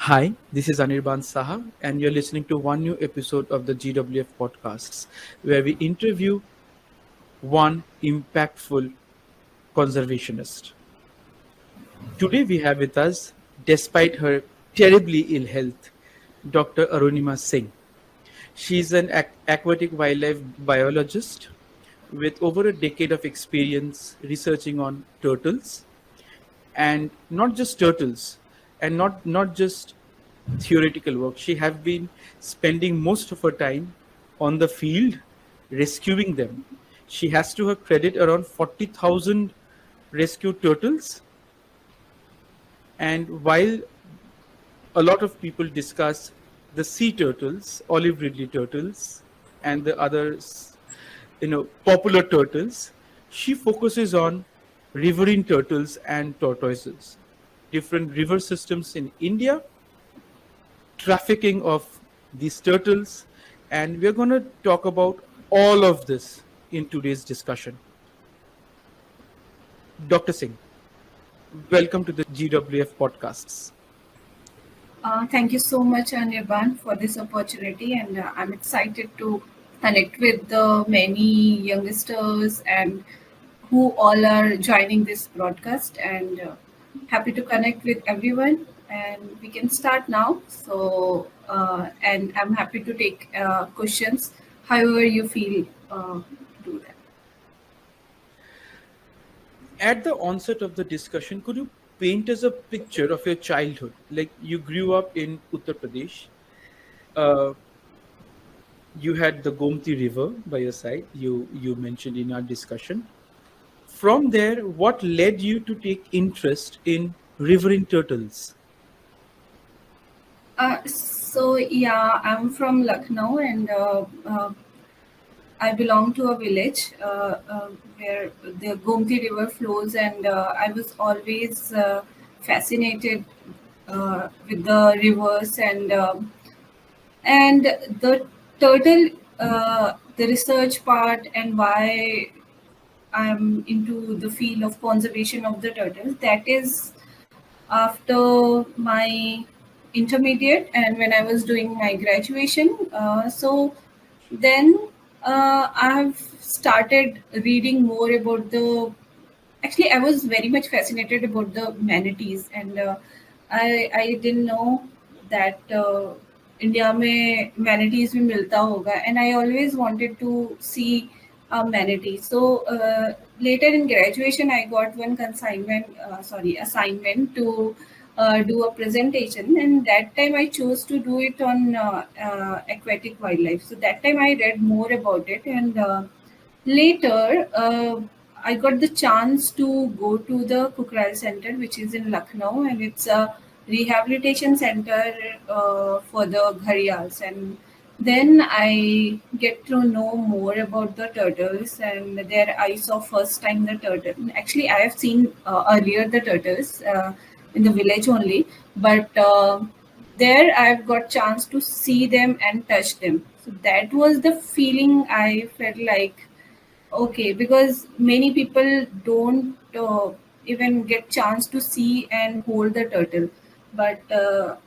Hi, this is Anirban Saha, and you're listening to one new episode of the GWF podcasts, where we interview one impactful conservationist. Today, we have with us, despite her terribly ill health, Dr. Arunima Singh. She's an aquatic wildlife biologist with over a decade of experience researching on turtles, and not just turtles, and not just theoretical work. She have been spending most of her time on the field rescuing them. She has to her credit around 40,000 rescued turtles. And while a lot of people discuss the sea turtles, olive ridley turtles, and the others, popular turtles, she focuses on riverine turtles and tortoises, different river systems in India, trafficking of these turtles, and we're going to talk about all of this in today's discussion. Dr. Singh, welcome to the GWF podcasts. Thank you so much, Anirban, for this opportunity, and I'm excited to connect with the many youngsters and who all are joining this broadcast. And happy to connect with everyone. And we can start now. And I'm happy to take questions, however you feel to do that. At the onset of the discussion, could you paint us a picture of your childhood? Like you grew up in Uttar Pradesh. Uh, you had the Gomti River by your side. You mentioned in our discussion. From there, what led you to take interest in riverine turtles? Yeah, I'm from Lucknow, and I belong to a village where the Gomti River flows, and I was always fascinated with the rivers and the turtle, the research part, and why I'm into the field of conservation of the turtles. That is after my intermediate and when I was doing my graduation. Then I've started reading more about the. Actually, I was very much fascinated about the manatees, and I didn't know that India में manatees भी मिलता होगा, and I always wanted to see a manatee. So later in graduation, I got one assignment to do a presentation, and that time I chose to do it on aquatic wildlife. So that time I read more about it, and later I got the chance to go to the Kukral Center, which is in Lucknow, and it's a rehabilitation center for the gharials. And then I get to know more about the turtles, and there I saw first time the turtle. Actually, I have seen earlier the turtles in the village only, but there I've got chance to see them and touch them. So that was the feeling I felt like okay, because many people don't even get chance to see and hold the turtle, but uh,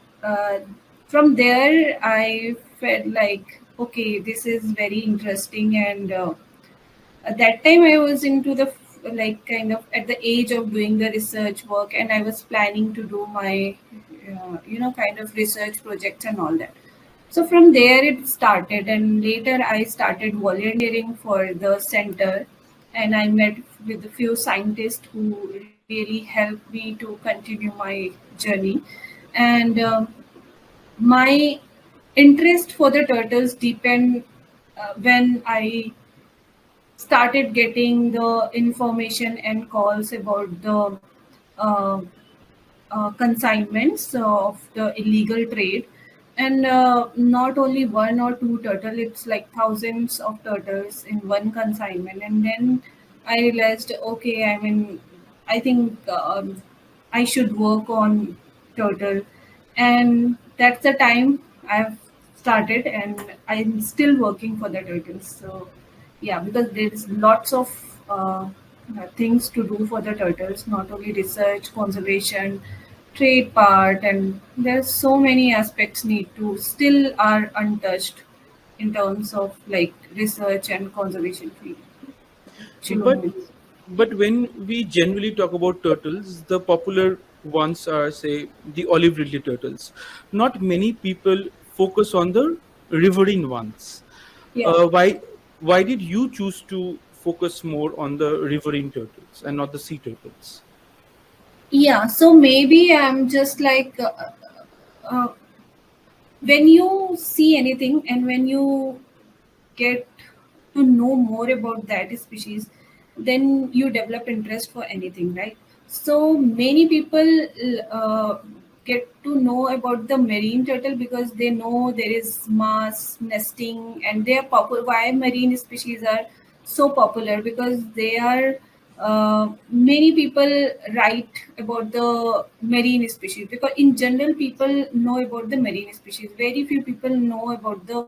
from there I felt like okay, this is very interesting, and at that time I was into the like kind of at the age of doing the research work, and I was planning to do my kind of research projects and all that. So from there it started, and later I started volunteering for the center, and I met with a few scientists who really helped me to continue my journey. And my interest for the turtles deepened when I started getting the information and calls about the uh, consignments of the illegal trade, and not only one or two turtle, it's like thousands of turtles in one consignment. And then I realized okay, I mean, I think I should work on turtle, and that's the time I've started, and I'm still working for the turtles. So yeah, because there's lots of things to do for the turtles, not only research, conservation, trade part, and there's so many aspects need to still are untouched in terms of like research and conservation field. But Genomics. but when we generally talk about turtles, the popular ones are, say, the olive ridley turtles. Not many people focus on the riverine ones. Yeah. Why did you choose to focus more on the riverine turtles and not the sea turtles? Yeah, so maybe I'm just like uh, when you see anything and when you get to know more about that species, then you develop interest for anything, right? So many people get to know about the marine turtle because they know there is mass nesting and they are popular. Why marine species are so popular? Because they are many people write about the marine species, because in general people know about the marine species. Very few people know about the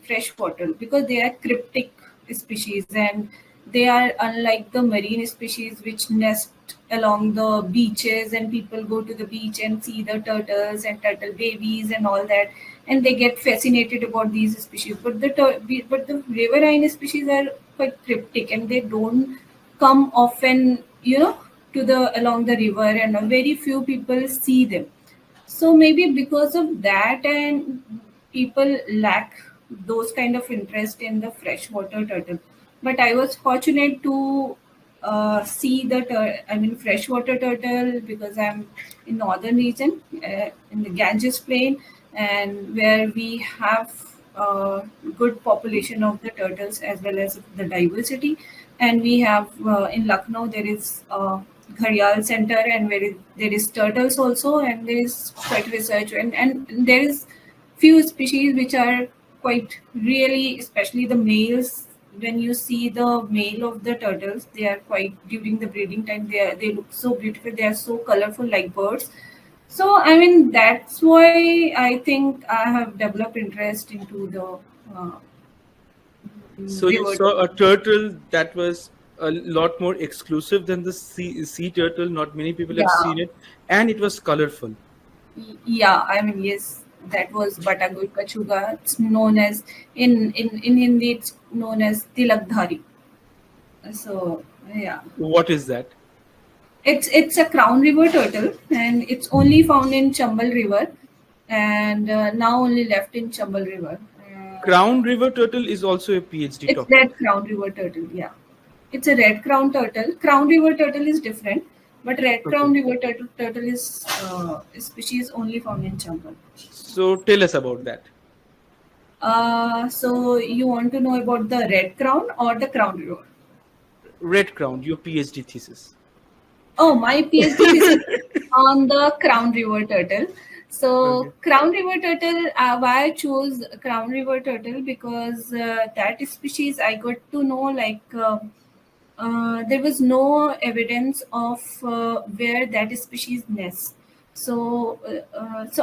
freshwater because they are cryptic species, and they are unlike the marine species which nest along the beaches, and people go to the beach and see the turtles and turtle babies and all that, and they get fascinated about these species. But the riverine species are quite cryptic and they don't come often, to the along the river, and very few people see them. So maybe because of that, and people lack those kind of interest in the freshwater turtle. But I was fortunate to see the freshwater turtle because I'm in northern region, in the Ganges plain, and where we have good population of the turtles as well as the diversity. And we have in Lucknow there is Gharial Center, and there is turtles also, and there is quite research, and there is few species which are quite really, especially the males. When you see the male of the turtles, they are quite during the breeding time. They look so beautiful. They are so colorful like birds. So I mean that's why I think I have developed interest into the uh, So you river. saw a turtle that was a lot more exclusive than the sea turtle. Not many people have Yeah. seen it, and it was colorful. Yeah, I mean, yes, that was Batagul Kachuga. It's known as in Hindi. It's known as Tilakdhari. So yeah, What is that? it's a crown river turtle, and it's only found in Chambal River, and now only left in Chambal River. Crown River turtle is also a PhD It's topic. red crown river turtle. Yeah, it's a red crown turtle. Crown river turtle is different, but red Okay. crown river turtle is a species only found in Chambal. So tell us about that. So you want to know about the red crown or the crown river? Red Crown, your PhD thesis. Oh, my PhD thesis on the crown river turtle. So Okay. crown river turtle, why I chose crown river turtle, because that species I got to know like there was no evidence of where that species nests. So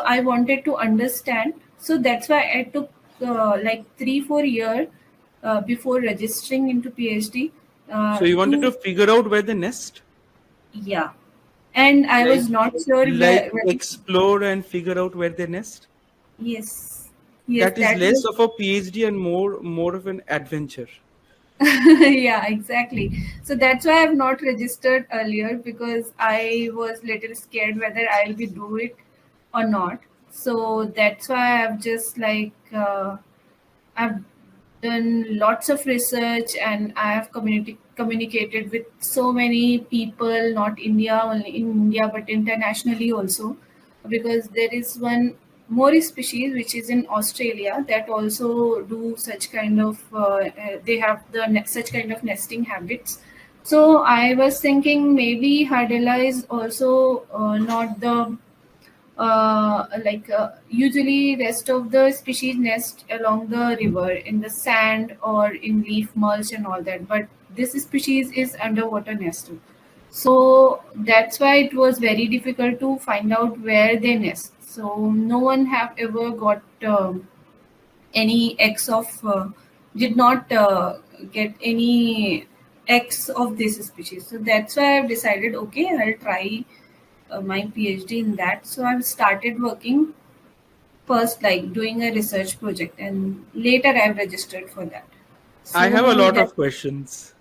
I wanted to understand. So that's why I took like 3-4 years before registering into PhD So you wanted to to figure out where they nest, yeah, and I like was not sure where explore and figure out where they nest. yes, yes, That is that less was of a PhD and more of an adventure. yeah, exactly. So that's why I've not registered earlier, because I was little scared whether I'll be do it or not. So that's why I've just like I've done lots of research, and I have communicated with so many people, not India only in India but internationally also, because there is one more species which is in Australia that also do such kind of they have such kind of nesting habits. So I was thinking maybe Hardella is also not the usually rest of the species nest along the river in the sand or in leaf mulch and all that, but this species is underwater nester. So that's why it was very difficult to find out where they nest. So no one have ever got any eggs of did not get any eggs of this species. So that's why I've decided, okay, I'll try my PhD in that. So I've started working first, like doing a research project, and later I've registered for that. I have a So lot that, of questions.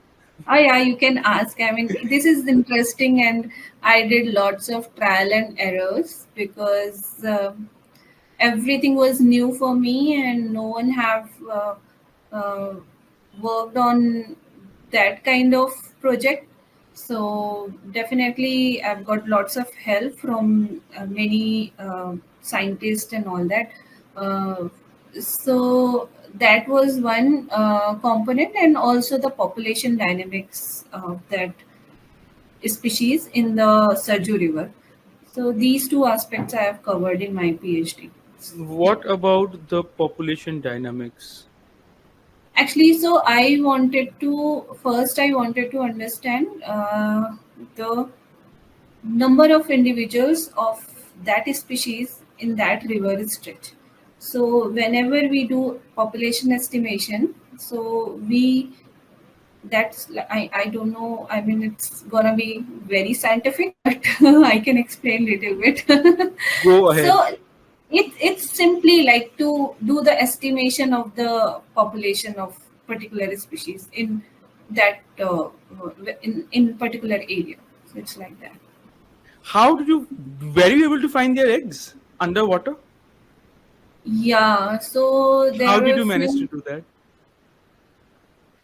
oh yeah, you can ask. I mean, this is interesting, and I did lots of trial and errors because everything was new for me, and no one have uh, worked on that kind of project. So definitely, I've got lots of help from many scientists and all that. Uh, so that was one component, and also the population dynamics of that species in the Sarju River. So these two aspects I have covered in my PhD. What about the population dynamics? Actually, so I wanted to understand the number of individuals of that species in that river stretch. So whenever we do population estimation, so we I don't know, I mean, it's gonna be very scientific, but I can explain little bit. Go ahead. So it's simply like to do the estimation of the population of particular species in that in particular area. So it's like that. How did you were you able to find their eggs underwater? Yeah, so How there did were you manage to few. do that?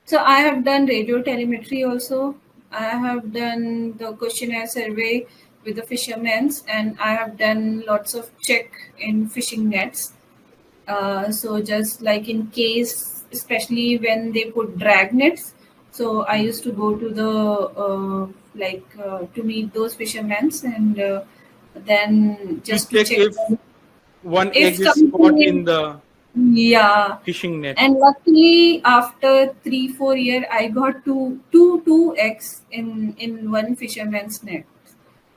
So I have done radio telemetry also. I have done the questionnaire survey with the fishermen, and I have done lots of check in fishing nets. So just like in case, especially when they put drag nets, so I used to go to the to meet those fishermen, and then To just to check check if one egg if is caught something in the yeah. fishing net. And luckily, after 3-4 years, I got two eggs in one fisherman's net.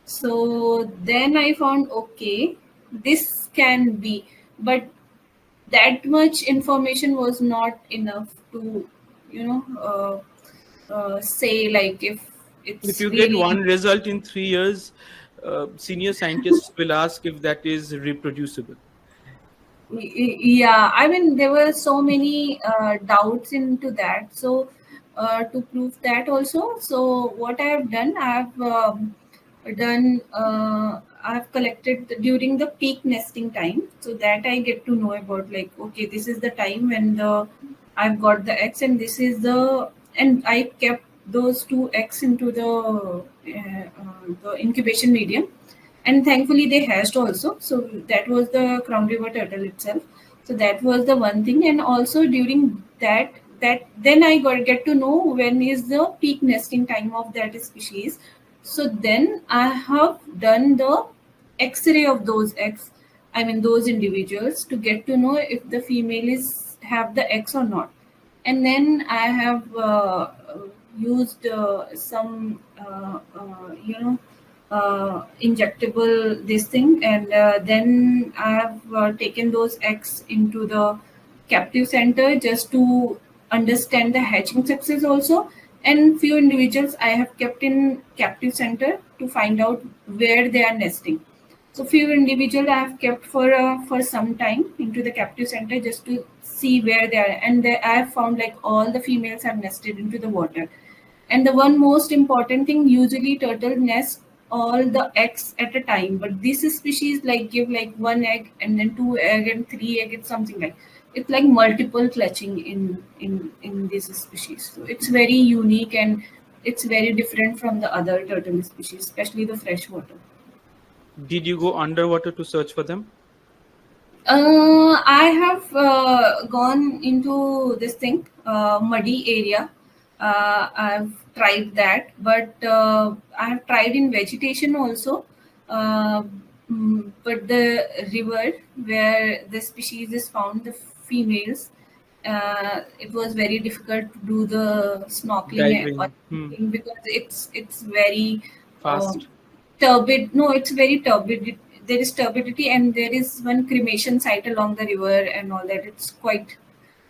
So then I found, okay, this can be, but that much information was not enough to, you know, say like if If it's you get really. one result in 3 years, senior scientists will ask if that is reproducible. Yeah, I mean, there were so many doubts into that. So, to prove that also, so what I have done, I have collected during the peak nesting time, so that I get to know about, like, okay, this is the time when I've got the eggs, and this is and I kept those two eggs into the incubation medium, and thankfully they hatched also. So that was the crown river turtle itself. So that was the one thing, and also during that then I got get to know when is the peak nesting time of that species. So then I have done the x-ray of those eggs, I mean those individuals, to get to know if the female is have the eggs or not. And then I have used some injectable this thing, and then I have taken those eggs into the captive center just to understand the hatching success also. And few individuals I have kept in captive center to find out where they are nesting. So few individual I have kept for some time into the captive center just to see where they are, and I have found like all the females have nested into the water. And the one most important thing, usually turtle nest all the eggs at a time, but this species like give like one egg and then two egg and three egg. It's something like it's like multiple clutching in this species. So it's very unique, and it's very different from the other turtle species, especially the freshwater. Did you go underwater to search for them? I have gone into this thing, muddy area. I've tried that, but I have tried in vegetation also. Uh, but the river where the species is found, the females, it was very difficult to do the snorkeling or Diving. anything because it's very uh, Fast. turbid. No, it's very turbid. There is turbidity, and there is one cremation site along the river and all that. It's quite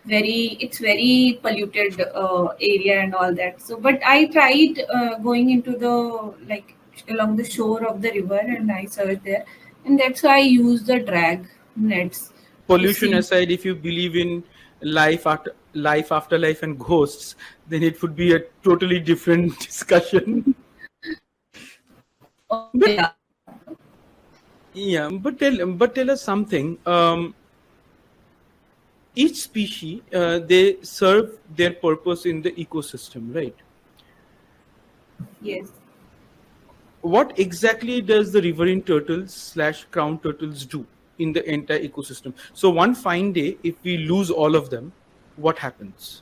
it's very polluted area and all that. So, but I tried going into the like along the shore of the river, and I search there, and that's why I use the drag nets to Pollution see. aside, if you believe in life after life and ghosts, then it would be a totally different discussion. Oh But yeah. yeah, but tell us something. Each species they serve their purpose in the ecosystem, right? Yes. What exactly does the riverine turtles slash crown turtles do in the entire ecosystem? So one fine day, if we lose all of them, what happens?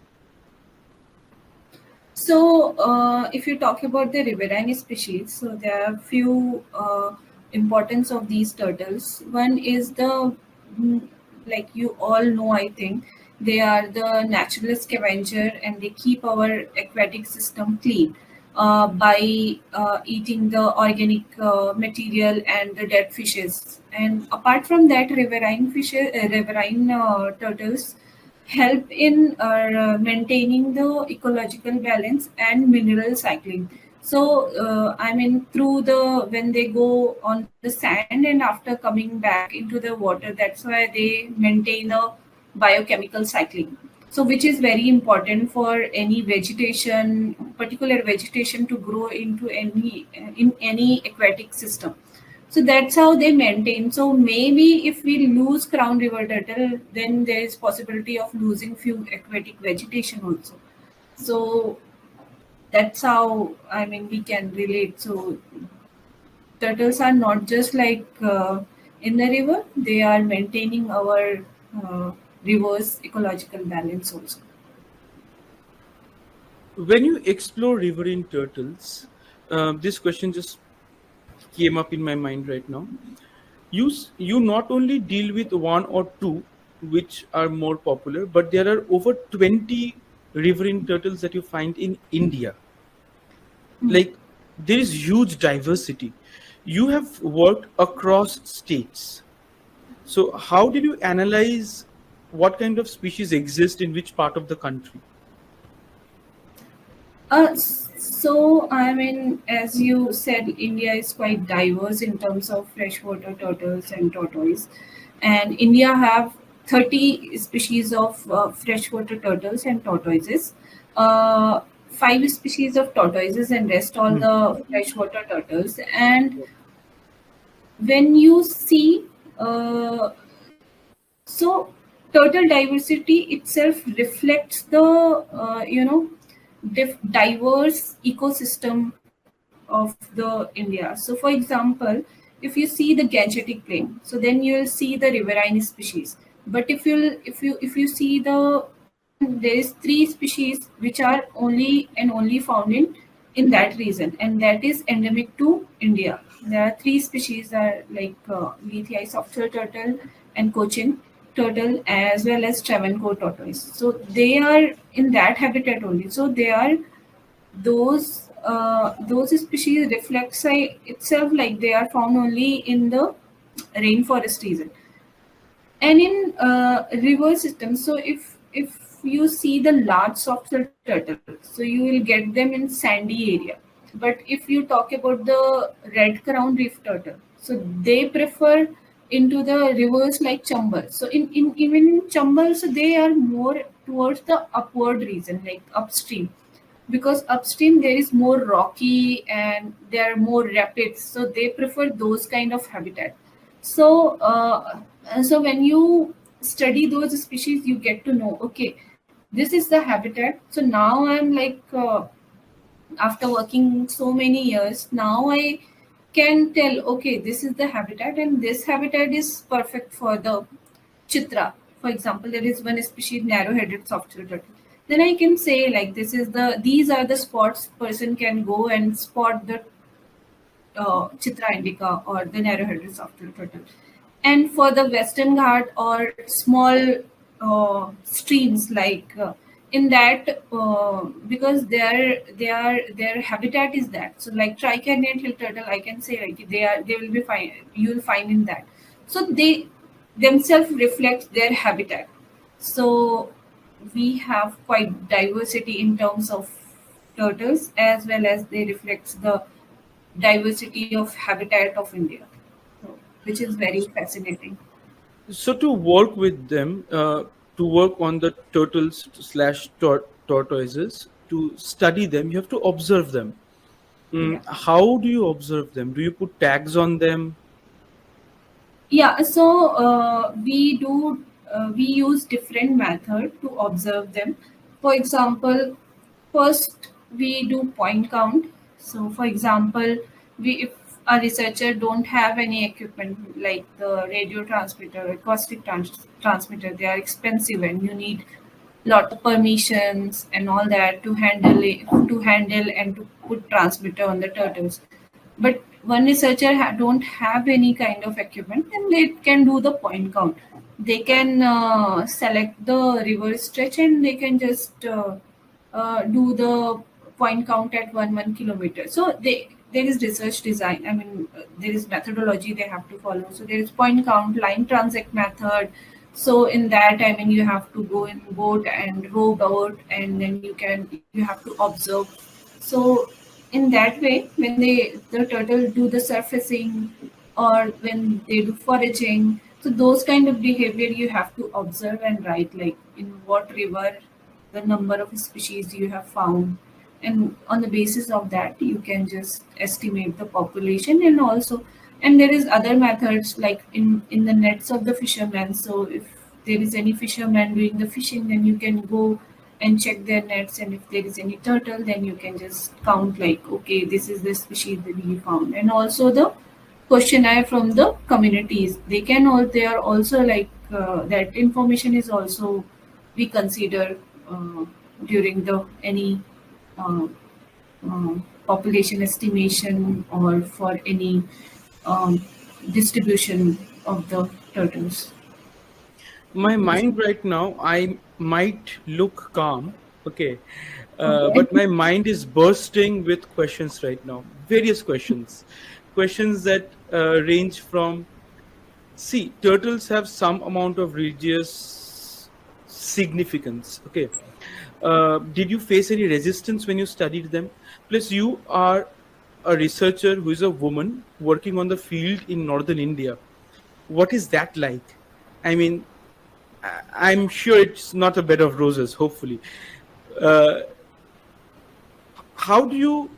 So, if you talk about the riverine species, so there are few importance of these turtles. One is mm, like you all know, I think they are the natural scavenger and they keep our aquatic system clean by eating the organic material and the dead fishes. And apart from that, riverine turtles help in maintaining the ecological balance and mineral cycling. So, I mean, through the when they go on the sand and after coming back into the water, that's why they maintain a biochemical cycling. So, which is very important for any vegetation, particular vegetation to grow into any in any aquatic system. So that's how they maintain. So maybe if we lose crown river turtle, then there is possibility of losing few aquatic vegetation also. So that's how, I mean, we can relate. So turtles are not just like in the river; they are maintaining our uh, river's ecological balance also. When you explore riverine turtles, this question just came up in my mind right now. You not only deal with one or two, which are more popular, but there are over 20 riverine turtles that you find in India. Like there is huge diversity. You have worked across states. So how did you analyze what kind of species exist in which part of the country? So, I mean, as you said, India is quite diverse in terms of freshwater turtles and tortoise, and India have 30 species of freshwater turtles and tortoises, uh, 5 species of tortoises, and rest all Hmm. the freshwater turtles. And when you see, so turtle diversity itself reflects the diverse ecosystem of the India. So, for example, if you see the Gangetic Plain, so then you will see the riverine species. But if you see then there is 3 species which are only found in that region, and that is endemic to India. There are 3 species are like Lithii softshell turtle and Cochin turtle as well as Travancore tortoise. So they are in that habitat only. So they are those species reflects itself like they are found only in the rainforest region and in river systems. So if you see the large soft-shell turtle, so you will get them in sandy area. But if you talk about the red crown reef turtle, so they prefer into the rivers like Chambal. So in even in Chambal, so they are more towards the upward region, like upstream, because upstream there is more rocky and there are more rapids, so they prefer those kind of habitat. So when you study those species, you get to know, okay, this is the habitat. So now I'm like, after working so many years, now I can tell, okay, this is the habitat, and this habitat is perfect for the chitra. For example, there is one species, narrow-headed soft-shell turtle. Then I can say like these are the spots person can go and spot the Chitra indica or the narrow-headed soft-shell turtle. And for the Western Ghat or small streams, like in that, because their habitat is that. So like tricarnate hill turtle, I can say like they will be fine. You will find in that. So they themselves reflect their habitat. So we have quite diversity in terms of turtles as well as they reflect the diversity of habitat of India, so, which is very fascinating. So to work with them, to work on the turtles slash tortoises, to study them, you have to observe them. Yeah. How do you observe them? Do you put tags on them? Yeah, so we use different method to observe them. For example, first we do point count. So, for example, we if a researcher don't have any equipment like the radio transmitter, acoustic transmitter, they are expensive and you need lot of permissions and all that to handle and to put transmitter on the turtles. But one researcher don't have any kind of equipment and they can do the point count. They can select the river stretch and they can just do the point count at 1 kilometer. So there is research design. I mean, there is methodology they have to follow. So there is point count, line transect method. So in that, I mean, you have to go in boat and row boat, and then you have to observe. So in that way, when the turtle do the surfacing or when they do foraging, so those kind of behavior you have to observe and write, like in what river, the number of species you have found, and on the basis of that you can just estimate the population. And also, and there is other methods like in the nets of the fishermen. So if there is any fisherman doing the fishing, then you can go and check their nets, and if there is any turtle, then you can just count like, okay, this is the species that we found. And also the questionnaire from the communities, they are also like that information is also we consider during the any uh, population estimation or for any um, distribution of the turtles. My Yes. mind right now, I might look calm, okay, Okay. but my mind is bursting with questions right now. Various questions that range from, see, turtles have some amount of religious significance, okay. Did you face any resistance when you studied them? Plus, you are a researcher who is a woman working on the field in northern India. What is that like? I mean, I'm sure it's not a bed of roses, hopefully. Uh, how do you,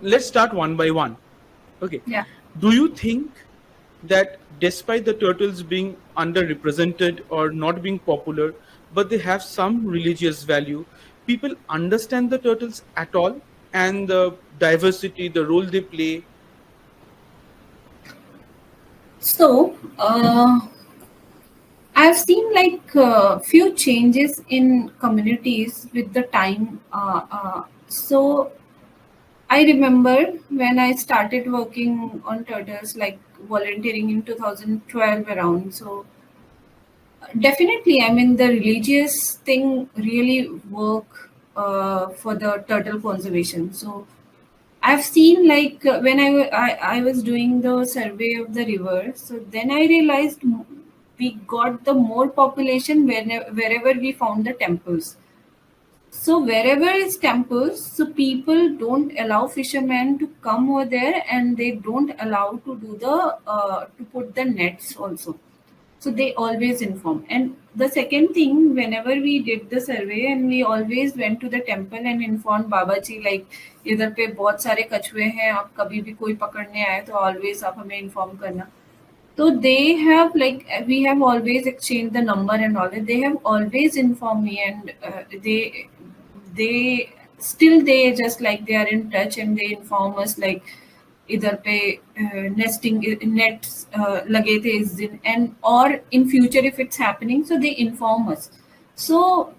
let's start one by one. Okay. Yeah. Do you think that despite the turtles being underrepresented or not being popular, but they have some religious value, people understand the turtles at all and the diversity, the role they play? So I've seen like few changes in communities with the time. So I remember when I started working on turtles, like volunteering in 2012 around. So definitely, I mean, the religious thing really work for the turtle conservation. So I've seen like when I was doing the survey of the river, so then I realized we got the more population wherever we found the temples. So wherever is temples, so people don't allow fishermen to come over there, and they don't allow to do the to put the nets also. So they always inform. And the second thing, whenever we did the survey, and we always went to the temple and informed Baba ji like इधर पे बहुत सारे कछुए हैं, आप कभी भी कोई पकड़ने आए तो always आप हमें inform करना. So they have like we have always exchanged the number and all that. They have always informed me, and they still they just like they are in touch and they inform us like इधर पे nesting nets लगे थे इस दिन, and or in future if it's happening, so they inform us. So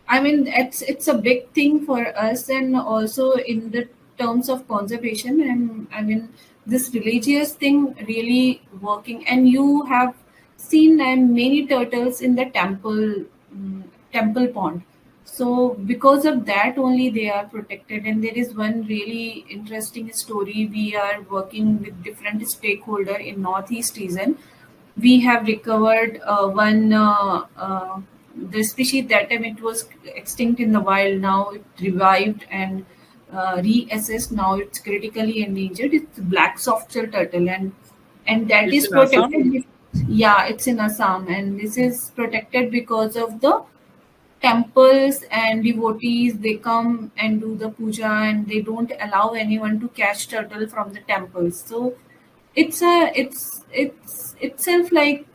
I mean, it's a big thing for us, and also in the terms of conservation. And I mean, this religious thing really working. And you have seen many turtles in the temple pond. So because of that only they are protected. And there is one really interesting story. We are working with different stakeholder in Northeast region. We have recovered one the species that time it was extinct in the wild. Now it revived, and reassessed. Now it's critically endangered. It's black soft-shell turtle, and that It's is in Assam. protected. Yeah, it's in Assam, and this is protected because of the temples and devotees. They come and do the puja, and they don't allow anyone to catch turtle from the temples. So it's itself like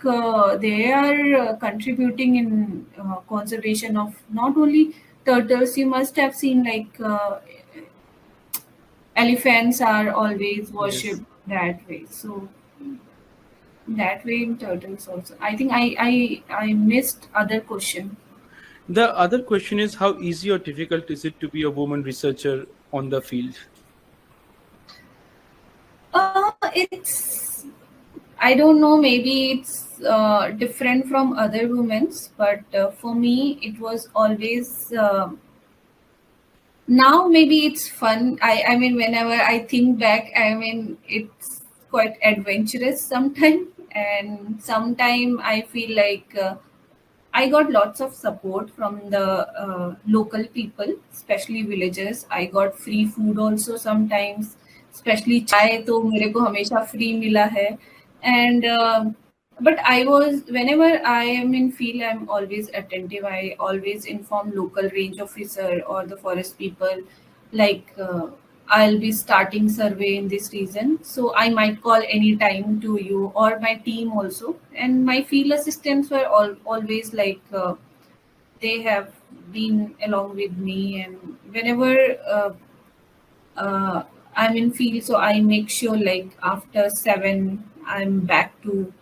they are contributing in conservation of not only turtles. You must have seen like elephants are always Yes. worshipped that way. So that way in turtles also. I think I missed other question. The other question is, how easy or difficult is it to be a woman researcher on the field? It's I don't know. Maybe it's different from other women's, but for me, it was always. Now maybe it's fun. I mean, whenever I think back, I mean, it's quite adventurous sometimes, and sometimes I feel like. I got lots of support from the local people, especially villagers. I got free food also sometimes, especially chai तो मेरे को हमेशा free मिला है. And but I was whenever I am in field, I'm always attentive. I always inform local range officer or the forest people, like I'll be starting survey in this region, so I might call anytime to you or my team also. And my field assistants were always like they have been along with me, and whenever uh, I'm in field, so I make sure like after 7 I'm back to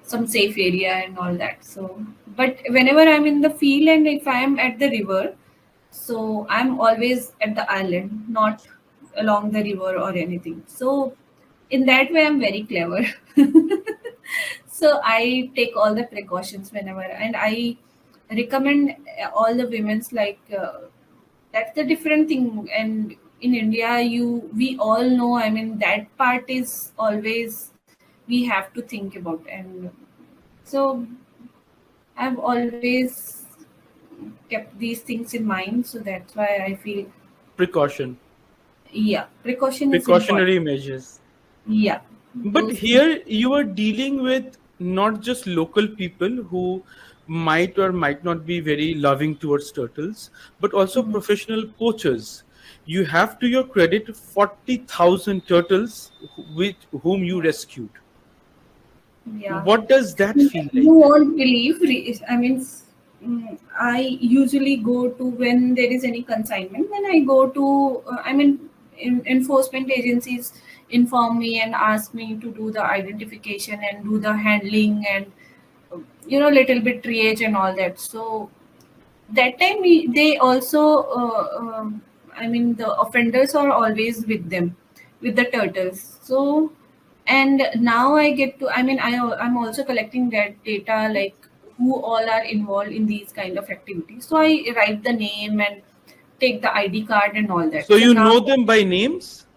some safe area and all that. So, but whenever I'm in the field and if I am at the river, so I'm always at the island, not along the river or anything. So in that way, I'm very clever. So I take all the precautions whenever, and I recommend all the women's like that's the different thing. And in India, we all know. I mean, that part is always we have to think about, and so I've always kept these things in mind. So that's why I feel, Precaution, yeah, precaution is important. precautionary measures. Yeah, But those things. here you are dealing with not just local people who might or might not be very loving towards turtles, but also Mhm. professional poachers. You have to your credit 40,000 turtles with whom you rescued. Yeah. What does that feel You like? won't believe. I mean, I usually go to when there is any consignment. Then I go to. I mean, enforcement agencies inform me and ask me to do the identification and do the handling and little bit triage and all that. So that time they also I mean the offenders are always with them with the turtles. So and now I get to, I mean, I'm also collecting that data, like who all are involved in these kind of activities. So I write the name and take the ID card and all that. So So you now know them by names?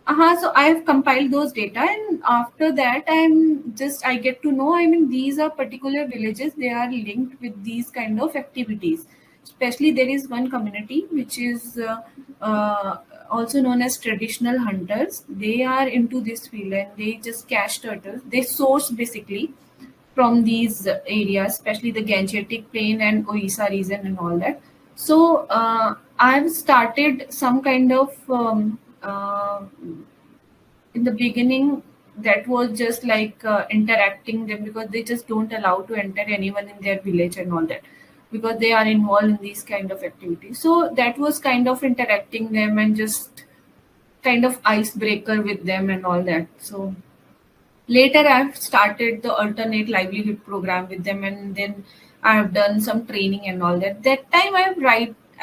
so I've compiled those data, and after that, I get to know. I mean, these are particular villages. They are linked with these kind of activities. Especially, there is one community which is uh, also known as traditional hunters. They are into this field and they just catch turtles. They source basically from these areas, especially the Gangetic Plain and Orissa region and all that. So I've started some kind of in the beginning that was just like interacting them, because they just don't allow to enter anyone in their village and all that, because they are involved in these kind of activities. So that was kind of interacting them and just kind of icebreaker with them and all that. So later I've started the alternate livelihood program with them, and then I've done some training and all that. That time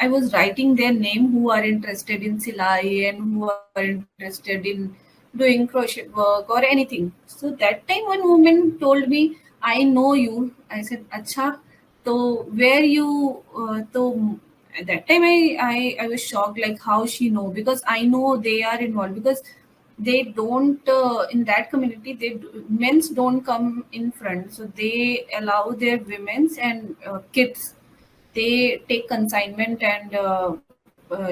I was writing their name who are interested in silai and who are interested in doing crochet work or anything. So that time one woman told me, I know you. I said, Acha, so where you so at that time I was shocked, like how she know, because I know they are involved, because they don't in that community men's don't come in front, so they allow their women's and kids. They take consignment and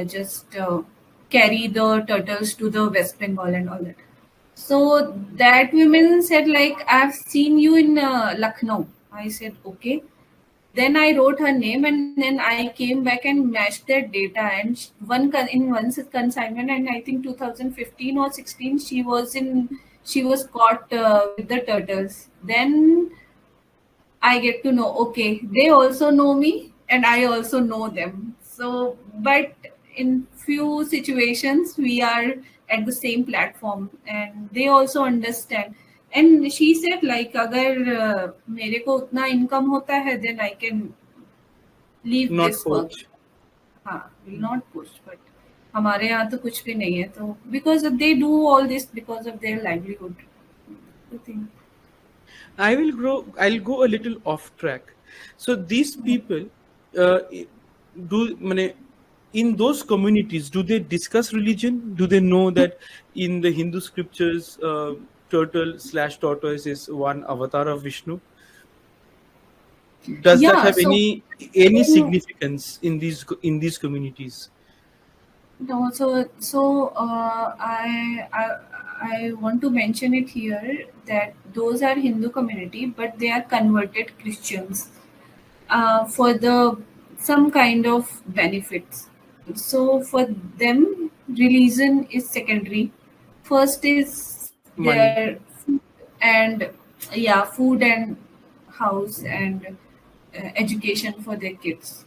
just carry the turtles to the West Bengal and all that. So that woman said like, I've seen you in Lucknow. I said okay. Then I wrote her name and then I came back and matched that data. And in one consignment, and I think 2015 or 16, she was caught with the turtles. Then I get to know, okay, they also know me and I also know them. So, but in few situations, we are at the same platform and they also understand. And she said like, अगर मेरे को उतना income होता है, then I can leave Not this work. poach. हाँ, will not push, but हमारे यहाँ तो कुछ भी नहीं है तो because they do all this because of their livelihood. I think. I'll go a little off track. So these people, do in those communities, do they discuss religion? Do they know that in the Hindu scriptures, turtle/tortoise is one avatar of Vishnu? Does that Yeah, have so any in significance in these communities? no, I want to mention it here that those are Hindu community, but they are converted Christians for the some kind of benefits. So for them, religion is secondary. First is Money. their food and yeah, food and house and education for their kids.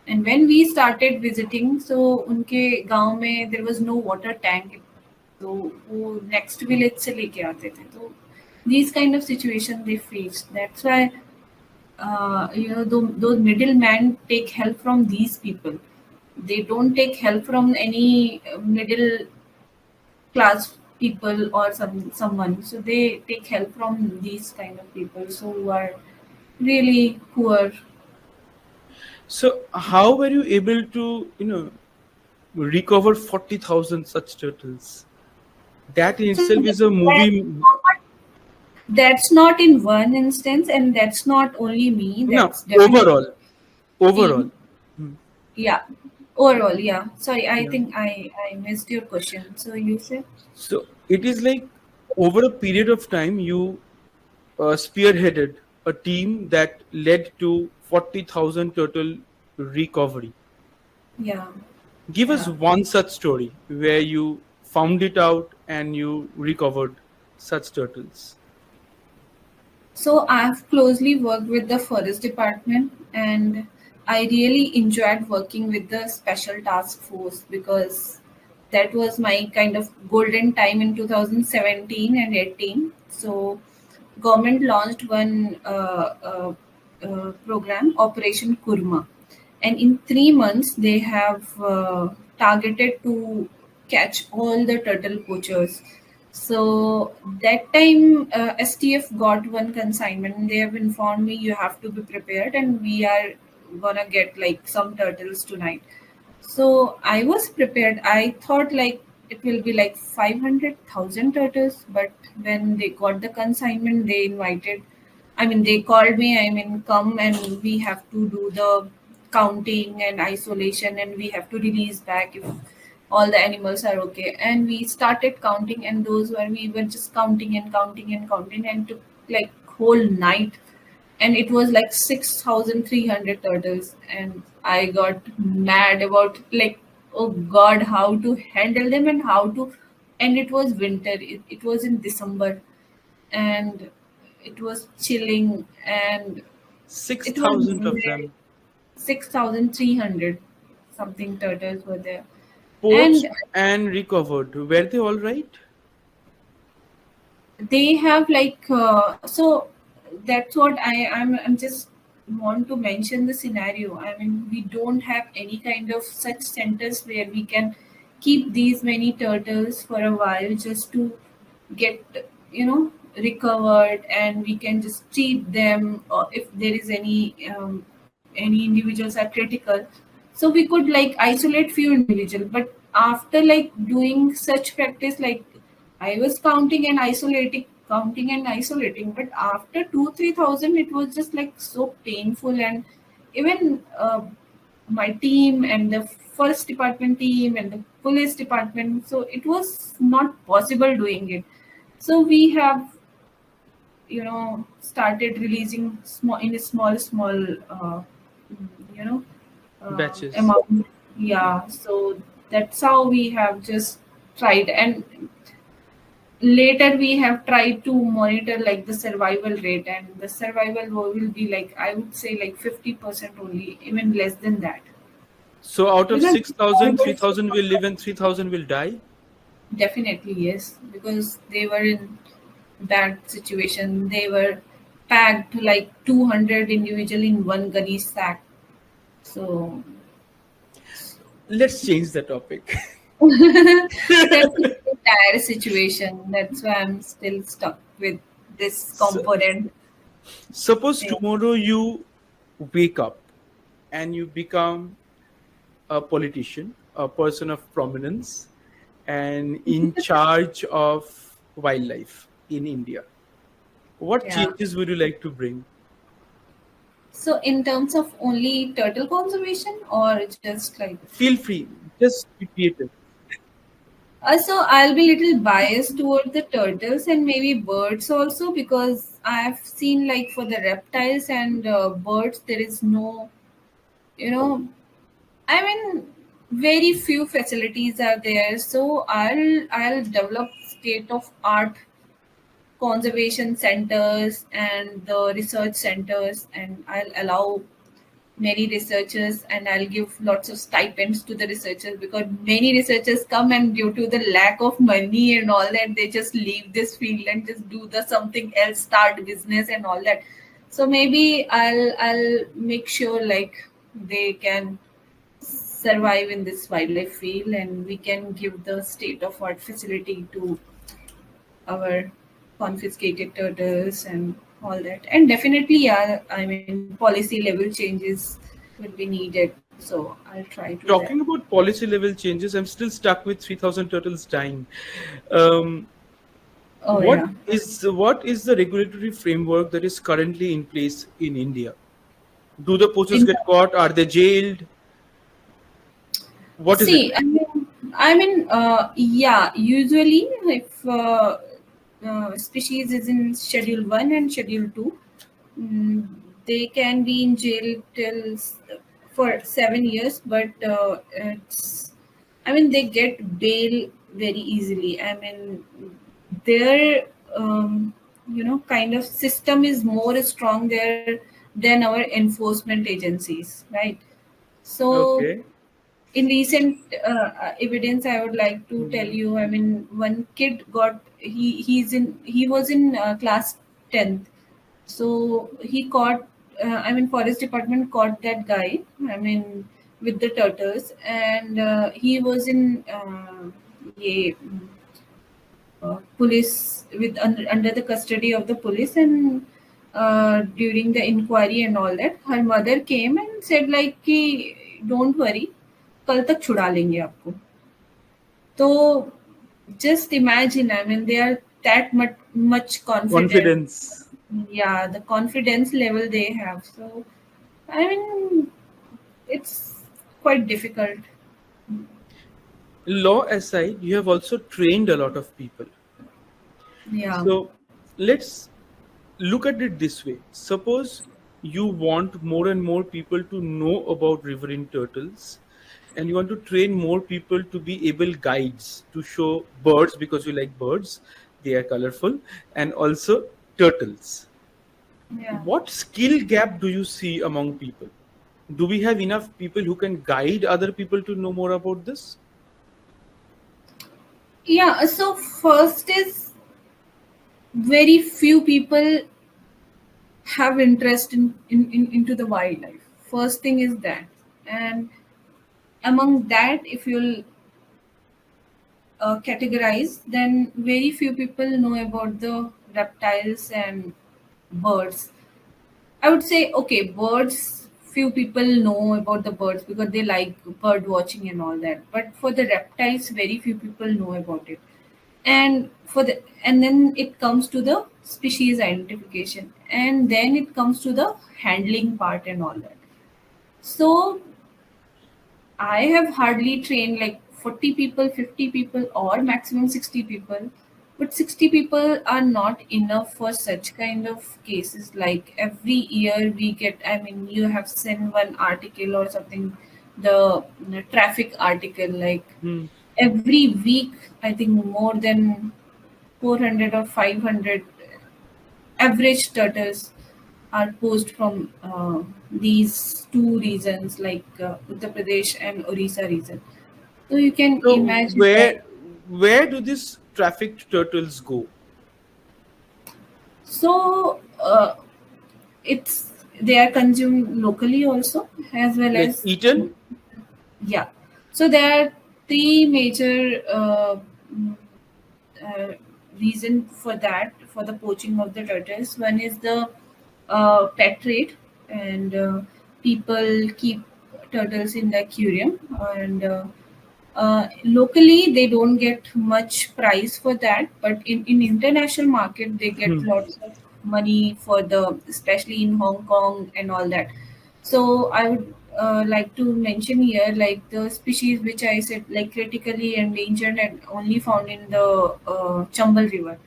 And when we started visiting, so उनके गांव में there was no water tank, तो वो next village से लेके आते थे. तो these kind of situation they faced. That's why those middlemen take help from these people. They don't take help from any middle class people or someone. So they take help from these kind of people. So who are really poor. So how were you able to, recover 40,000 such turtles? That in So itself is a movie. that's not in one instance, and that's not only me. No, That's definitely overall. team. Yeah, overall. Yeah. Sorry, I Yeah. think I missed your question. So you said. So it is like over a period of time, you spearheaded a team that led to 40,000 turtle recovery. Yeah. Give us Yeah. one such story where you found it out and you recovered such turtles. So I've closely worked with the forest department and I really enjoyed working with the special task force because that was my kind of golden time in 2017 and 18. So government launched one program, Operation Kurma, and in 3 months they have targeted to catch all the turtle poachers. So that time STF got one consignment. They have informed me you have to be prepared and we are gonna get like some turtles tonight. So I was prepared. I thought like it will be like 500,000 turtles, but when they got the consignment, they called me, come and we have to do the counting and isolation and we have to release back if all the animals are okay. And we started counting, and we were just counting and counting and counting and took like whole night, and it was like 6,300 turtles, and I got mad about like, oh god, how to handle them and how to. And it was winter, it was in December, and it was chilling, and it was 6,000 of very, them 6,300 something turtles were there. poached And and recovered. Were they all right? they have like so that's what I'm just want to mention the scenario. We don't have any kind of such centers where we can keep these many turtles for a while just to get recovered, and we can just treat them, or if there is any individuals are critical, so we could like isolate few individual. But after like doing such practice, like I was counting and isolating, but after 2-3 thousand, it was just like so painful. And even my team and the forest department team and the police department. So it was not possible doing it. So we have, started releasing small you know Batches. amount. Yeah, so that's how we have just tried. And later we have tried to monitor like the survival rate, and the survival will be like, I would say, like 50% only, even less than that. So out of Because 6,000, 3,000 will live and 3,000 will die. definitely yes, because they were in bad situation. They were packed like 200 individual in one gunny sack. So Let's change the topic. that's a dire situation. That's why I'm still stuck with this So, component suppose thing. tomorrow you wake up and you become a politician, a person of prominence, and in charge of wildlife in India. What Yeah. changes would you like to bring? So in terms of only turtle conservation or just like, Feel free, just be creative. so I'll be little biased toward the turtles and maybe birds also, because I've seen like for the reptiles and birds there is no, you know, I mean, very few facilities are there. So I'll develop state of art conservation centers and the research centers, and I'll allow many researchers, and I'll give lots of stipends to the researchers, because many researchers come and due to the lack of money and all that, they just leave this field and just do the something else, start business and all that. So maybe I'll make sure like they can survive in this wildlife field, and we can give the state of art facility to our confiscated turtles and all that. And definitely, yeah, I mean, policy level changes will be needed. So I'll try to that. Talking about policy level changes, I'm still stuck with 3,000 turtles dying. Um, Oh yeah. what is the regulatory framework that is currently in place in India? Do the poachers In, get caught? Are they jailed? What is it see, like? yeah. Usually, if species is in Schedule 1 and Schedule 2, mm, they can be in jail till for 7 years. But they get bail very easily. I mean, their kind of system is more strong there than our enforcement agencies, right? So Okay. in recent evidence, I would like to tell Mhm. you. I mean, one kid got he was in class 10th. So he caught. Forest department caught that guy. I mean, with the turtles, and he was in yeah, police with under the custody of the police. And during the inquiry and all that, her mother came and said like कि don't worry, कल तक छुड़ा लेंगे आपको. तो just imagine, I mean, they are that much confident. Confidence. Yeah, the confidence level they have. So I mean, it's quite difficult. Law aside, you have also trained a lot of people. Yeah. So let's look at it this way. Suppose you want more and more people to know about riverine turtles, and you want to train more people to be able guides to show birds because you like birds, they are colorful, and also turtles. Yeah. What skill gap do you see among people? Do we have enough people who can guide other people to know more about this? Yeah. So first is very few people have interest into the wildlife. First thing is that. And among that, if you'll categorize, then very few people know about the reptiles and birds. I would say, okay, birds, few people know about the birds because they like bird watching and all that. But for the reptiles, very few people know about it. And then it comes to the species identification, and then it comes to the handling part and all that. So I have hardly trained like 40 people, 50 people, or maximum 60 people. But 60 people are not enough for such kind of cases. Like every year we get, I mean, you have sent one article or something, the traffic article, like Hmm. every week, I think more than 400 or 500 average turtles are posed from these two regions, like Uttar Pradesh and Orissa region. So you can So imagine that. where do these trafficked turtles go? So it's they are consumed locally also, as well Like as, eaten? yeah. So there are three major mm, uh, reason for that, for the poaching of the turtles. One is the pet trade, and people keep turtles in the aquarium, and locally they don't get much price for that, but in international market they get Hmm. lots of money for the, especially in Hong Kong and all that. So I would like to mention here, like the species which I said, like critically endangered and only found in the Chambal River.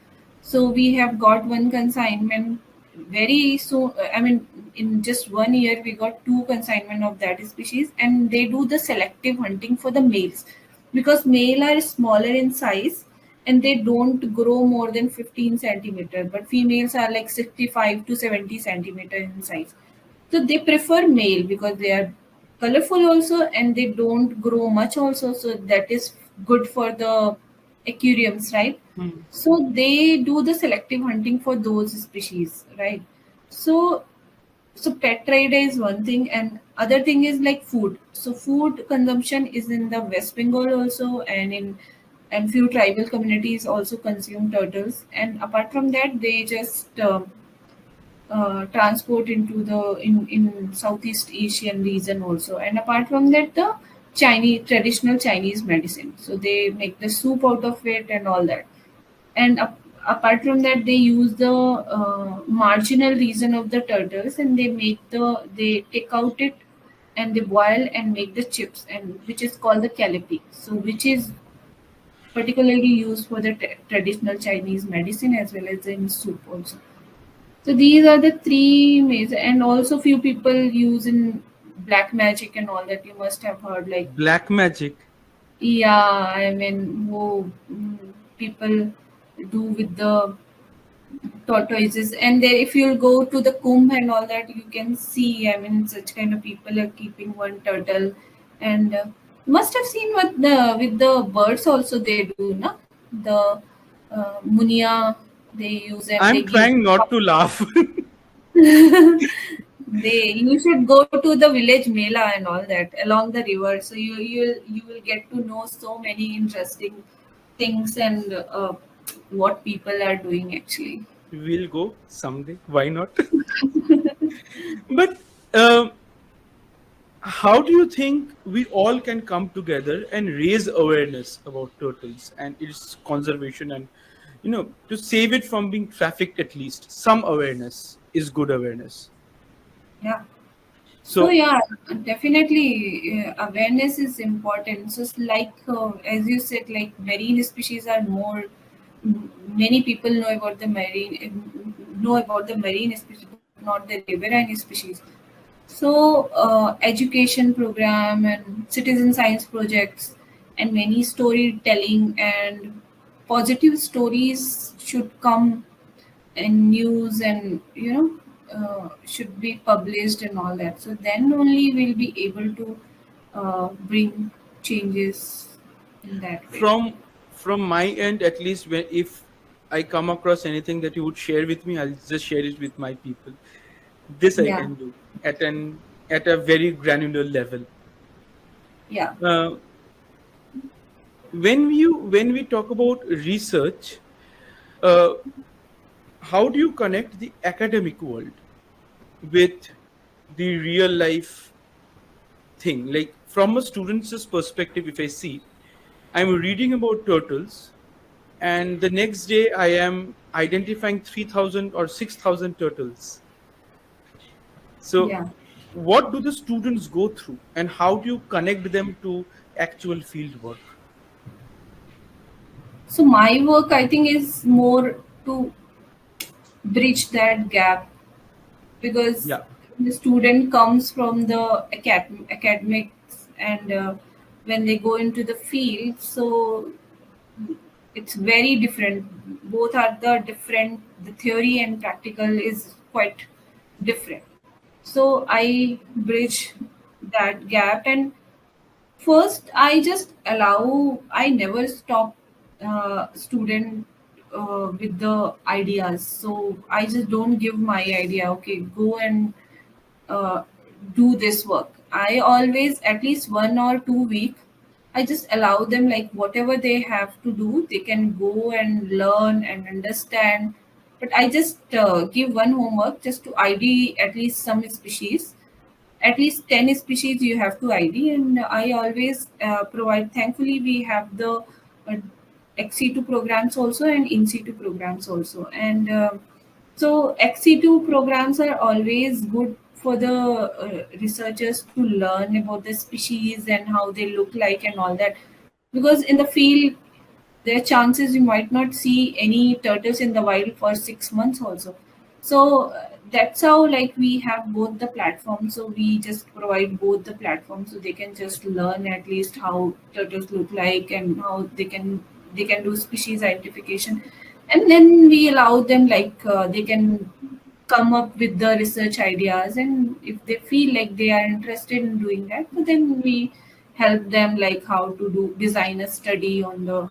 So we have got one consignment very soon. I mean, in just 1 year, we got two consignment of that species, and they do the selective hunting for the males, because male are smaller in size and they don't grow more than 15 centimeter, but females are like 65 to 70 centimeter in size. So they prefer male because they are colorful also, and they don't grow much also. So that is good for the aquariums, right? Hmm. So they do the selective hunting for those species, right? So pet trade is one thing, and other thing is like food. So food consumption is in the West Bengal also, and in and few tribal communities also consume turtles. And apart from that, they just transport into the in Southeast Asian region also. And apart from that, the Chinese traditional Chinese medicine. So they make the soup out of it and all that. And apart from that, they use the marginal region of the turtles, and they take out it, and they boil and make the chips, and which is called the calipi. So which is particularly used for the traditional Chinese medicine as well as in soup also. So these are the three major, and also few people use in black magic and all that, you must have heard. Like, Black magic. yeah, I mean, who people do with the tortoises, and then if you'll go to the Kumbh and all that, you can see. I mean, such kind of people are keeping one turtle, and must have seen what the with the birds also they do, na the munia they use, and they I'm give. trying not to laugh. They You should go to the village mela and all that along the river, so you will get to know so many interesting things, and what people are doing actually. We'll go someday. Why not? But um, how do you think we all can come together and raise awareness about turtles and its conservation, and to save it from being trafficked? At least some awareness is good awareness. Yeah. So So yeah, definitely awareness is important. So it's like as you said, like marine species are more. Many people know about the marine species, but not the riverine species. So education program and citizen science projects and many storytelling and positive stories should come in news, and should be published and all that, so then only we'll be able to bring changes in that way. from my end, at least, when if I come across anything that you would share with me, I'll just share it with my people. This I Yeah, can do at a very granular level. yeah, Uh, when we talk about research, uh, how do you connect the academic world with the real life thing? Like from a student's perspective, if I see, I'm reading about turtles, and the next day I am identifying 3,000 or 6,000 turtles. So yeah. what do the students go through, and how do you connect them to actual field work? So my work, I think, is more to bridge that gap, because Yeah. the student comes from the academics, and when they go into the field, so it's very different. Both are the different. The theory and practical is quite different. So I bridge that gap, and first I just allow. I never stop student with the ideas. So I just don't give my idea. Okay, go and uh, do this work. I always, at least 1 or 2 week, I just allow them, like whatever they have to do, they can go and learn and understand. But I just give one homework just to ID at least some species. At least 10 species you have to ID, and I always provide. Thankfully, we have the XC2 programs also and in situ programs also, and so XC2 programs are always good for the researchers to learn about the species and how they look like and all that. Because in the field, there are chances you might not see any turtles in the wild for 6 months also. So that's how, like, we have both the platforms. So we just provide both the platforms so they can just learn at least how turtles look like and how they can do species identification, and then we allow them, like they can come up with the research ideas, and if they feel like they are interested in doing that, so then we help them, like how to do design a study on the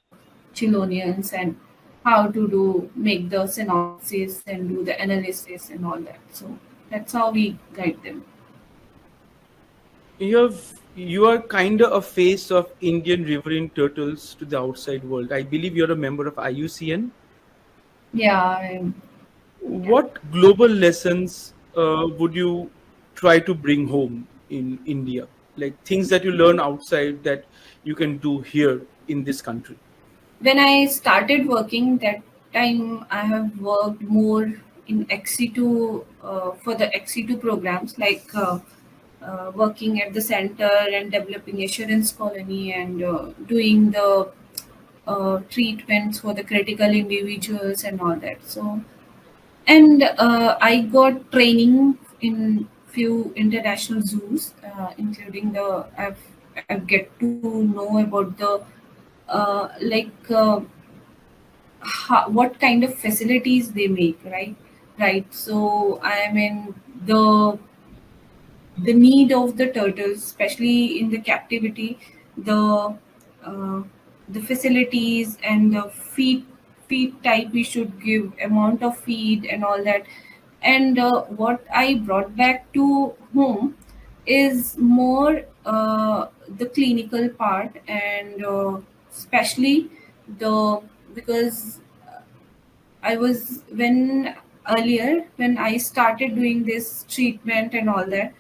Chilonians, and how to do make the synopsis and do the analysis and all that. So that's how we guide them. You are kind of a face of Indian riverine turtles to the outside world. I believe you're a member of IUCN. Yeah, yeah. What global lessons would you try to bring home in India? Like things that you learn outside that you can do here in this country. When I started working, that time I have worked more in XC2 for the XC2 programs, like working at the center and developing assurance colony, and doing the treatments for the critical individuals and all that. So, and I got training in few international zoos, including the I've get to know about the like what kind of facilities they make, right. So I am in the need of the turtles, especially in the captivity, the uh, the facilities and the feed type we should give, amount of feed and all that. And what I brought back to home is more the clinical part, and especially the because I was when earlier when I started doing this treatment and all that.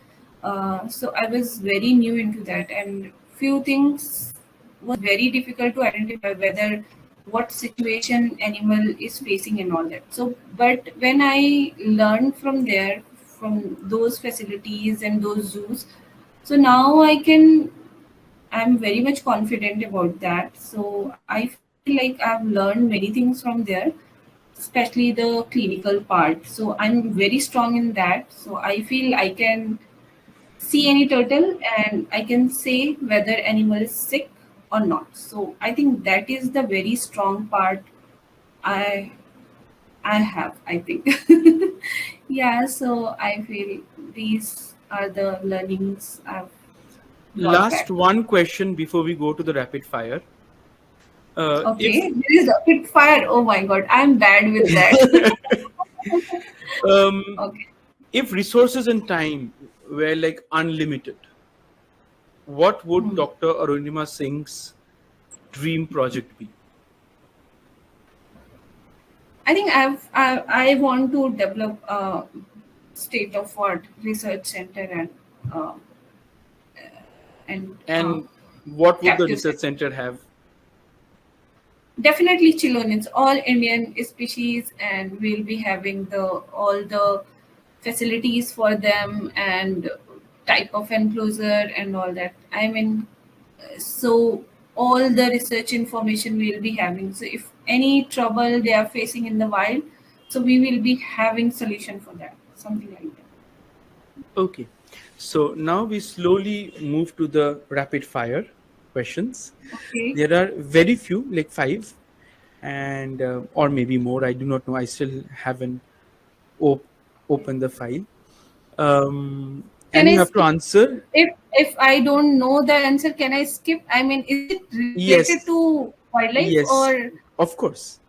So I was very new into that, and few things was very difficult to identify whether what situation animal is facing and all that. So, but when I learned from there, from those facilities and those zoos, so now I'm very much confident about that. So I feel like I've learned many things from there, especially the clinical part. So I'm very strong in that. So I feel I can see any turtle and I can say whether animal is sick or not. So I think that is the very strong part I I have, I think. Yeah, so I feel these are the learnings I've brought Last back. one question before we go to the rapid fire. If Okay, there is rapid fire. Oh my god, I'm bad with that. um, Okay. if resources and time were like unlimited, what would Hmm. Dr. Arunima Singh's dream project be? I think I want to develop a state of art research center, uh, and And what would the captive research center. center have? Definitely Chilonins, all Indian species, and we'll be having the all the facilities for them, and type of enclosure and all that. I mean, so all the research information we'll be having. So if any trouble they are facing in the wild, so we will be having solution for that, something like that. Okay. So now we slowly move to the rapid fire questions. Okay. There are very few, like 5, and or maybe more. I do not know. I still haven't opened the file. Can And I you have to skip? answer. If I don't know the answer, can I skip? I mean, is it related Yes. to wildlife Yes. or? Of course.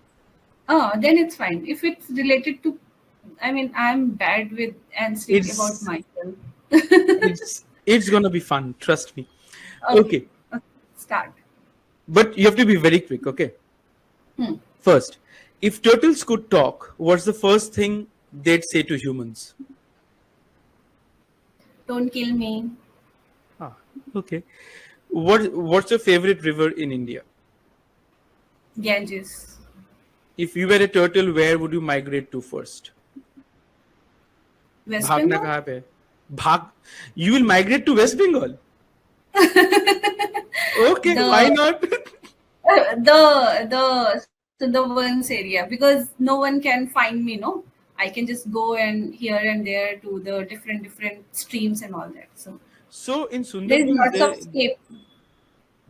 Oh, then it's fine. If it's related to, I mean, I'm bad with answering about It's myself. it's gonna be fun. Trust me. Okay. Okay. Okay. Start. But you have to be very quick. Okay. Hmm. First, if turtles could talk, what's the first thing they'd say to humans? Don't kill me. Ah, okay. What's your favorite river in India? Ganges. If you were a turtle, where would you migrate to first? West भागना Bengal? कहाँ पे है? भाग. You will migrate to West Bengal. Okay, why The not? the Sundarbans area, because no one can find me, no. I can just go and here and there to the different streams and all that. So So in there is Sundarbans, lots of scape.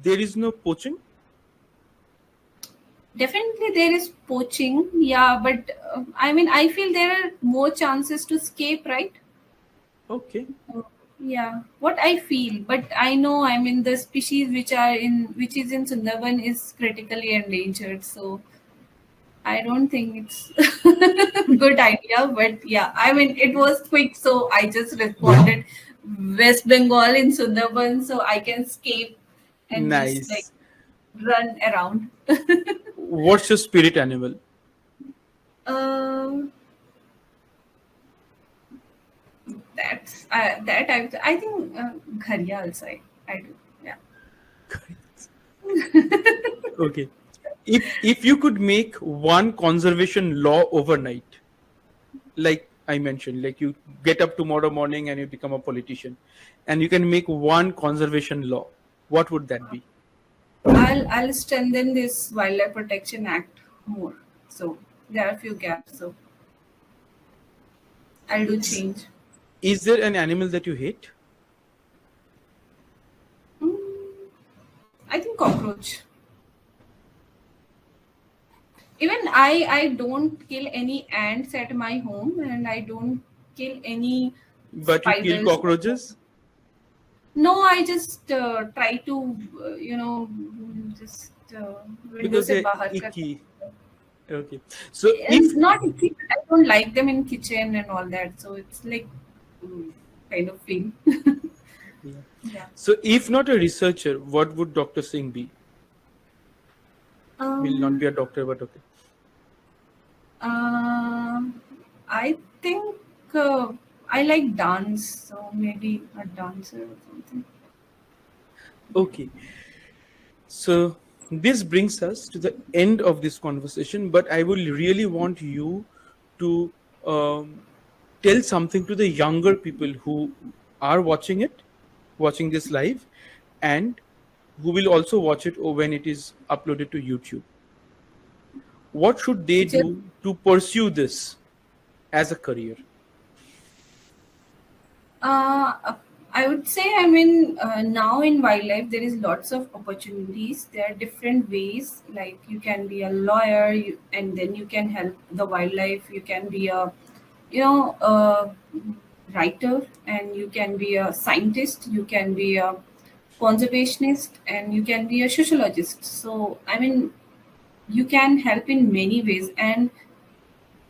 there is no poaching. Definitely there is poaching, yeah, but I mean, I feel there are more chances to escape, right? Okay. Yeah, what I feel, but I know, I mean, the species which is in Sundarban is critically endangered, so I don't think it's good idea. But yeah, I mean, it was quick, so I just responded West Bengal in Sundarban, so I can escape and just like Nice. run around. What's your spirit animal? Um, that I think Gharia also I do. Yeah. Okay. If you could make one conservation law overnight, like I mentioned, like you get up tomorrow morning and you become a politician, and you can make one conservation law, what would that be? I'll strengthen this Wildlife Protection Act more. So there are a few gaps. So I'll do change. Is there an animal that you hate? Mm, I think cockroach. Even I don't kill any ants at my home, and I don't kill any But you kill spiders. cockroaches? No, I just try to just window Because se they're bahar kar. icky. Okay. So And if not icky, but I don't like them in kitchen and all that. So it's like kind of feel. Yeah. so if not a researcher, what would Dr. Singh be? Will not be a doctor, but okay. I think I like dance, so maybe a dancer or something. Okay. So this brings us to the end of this conversation, but I will really want you to tell something to the younger people who are watching this live, and who will also watch it when it is uploaded to YouTube. What should they do to pursue this as a career? I would say, I mean, now in wildlife, there is lots of opportunities. There are different ways, like you can be a lawyer, and then you can help the wildlife. You can be a, a writer, and you can be a scientist. You can be a conservationist, and you can be a sociologist. So, I mean, you can help in many ways,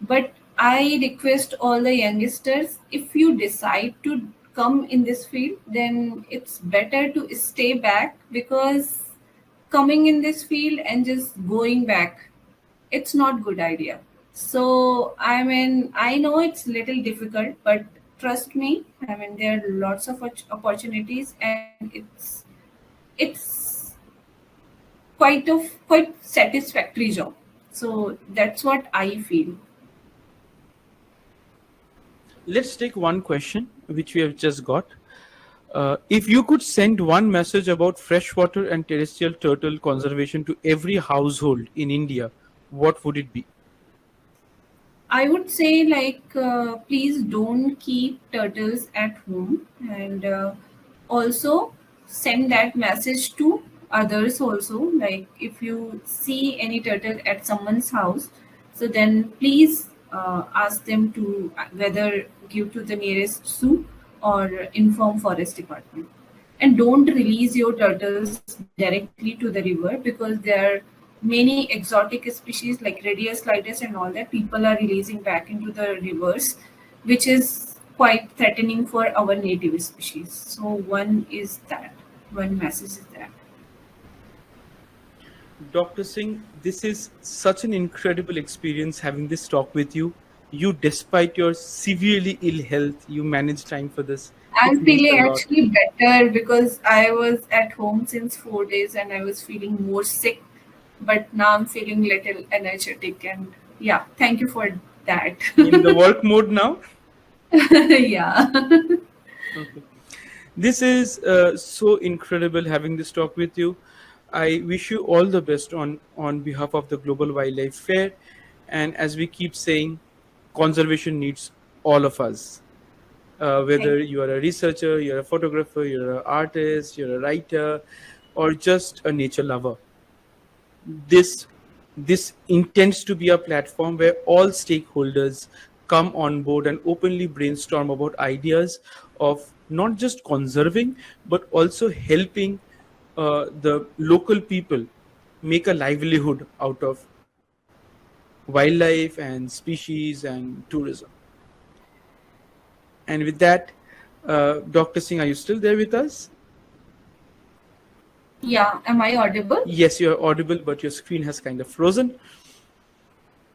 but I request all the youngsters, if you decide to come in this field, then it's better to stay back, because coming in this field and just going back, it's not good idea. So I mean, I know it's little difficult, but trust me, I mean, there are lots of opportunities, and it's quite satisfactory job. So that's what I feel. Let's take one question which we have just got. If you could send one message about freshwater and terrestrial turtle conservation to every household in India, what would it be? I would say, like, please don't keep turtles at home, and also send that message to others also. Like, if you see any turtle at someone's house, so then please ask them to whether give to the nearest zoo or inform forest department. And don't release your turtles directly to the river, because there are many exotic species like Radius sliders and all that people are releasing back into the rivers, which is quite threatening for our native species. So one message is that. Dr. Singh, this is such an incredible experience having this talk with you. You, despite your severely ill health, you managed time for this. It I'm means a feeling lot. actually better because I was at home since 4 days and I was feeling more sick, but now I'm feeling little energetic, and yeah, thank you for that. In the work mode now. Yeah. Okay. This is so incredible having this talk with you. I wish you all the best on behalf of the Global Wildlife Fair. And as we keep saying, conservation needs all of us. Whether Thank you are a researcher, you're a photographer, you're an artist, you're a writer, or just a nature lover. This this intends to be a platform where all stakeholders come on board and openly brainstorm about ideas of not just conserving but also helping the local people make a livelihood out of wildlife and species and tourism. And with that, Dr. Singh, are you still there with us? Yeah, am I audible? Yes, you're audible, but your screen has kind of frozen.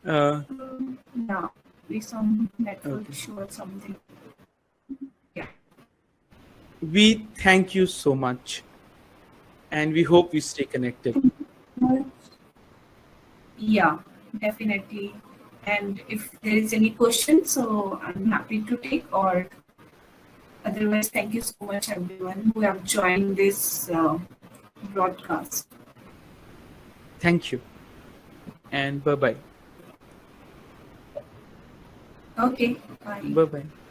Yeah, maybe some network Okay. issue or something. Yeah. We thank you so much, and we hope we stay connected. Yeah, definitely. And if there is any question, so I'm happy to take, or otherwise, thank you so much, everyone who have joined this broadcast. Thank you, and bye bye. Okay, bye. Bye bye.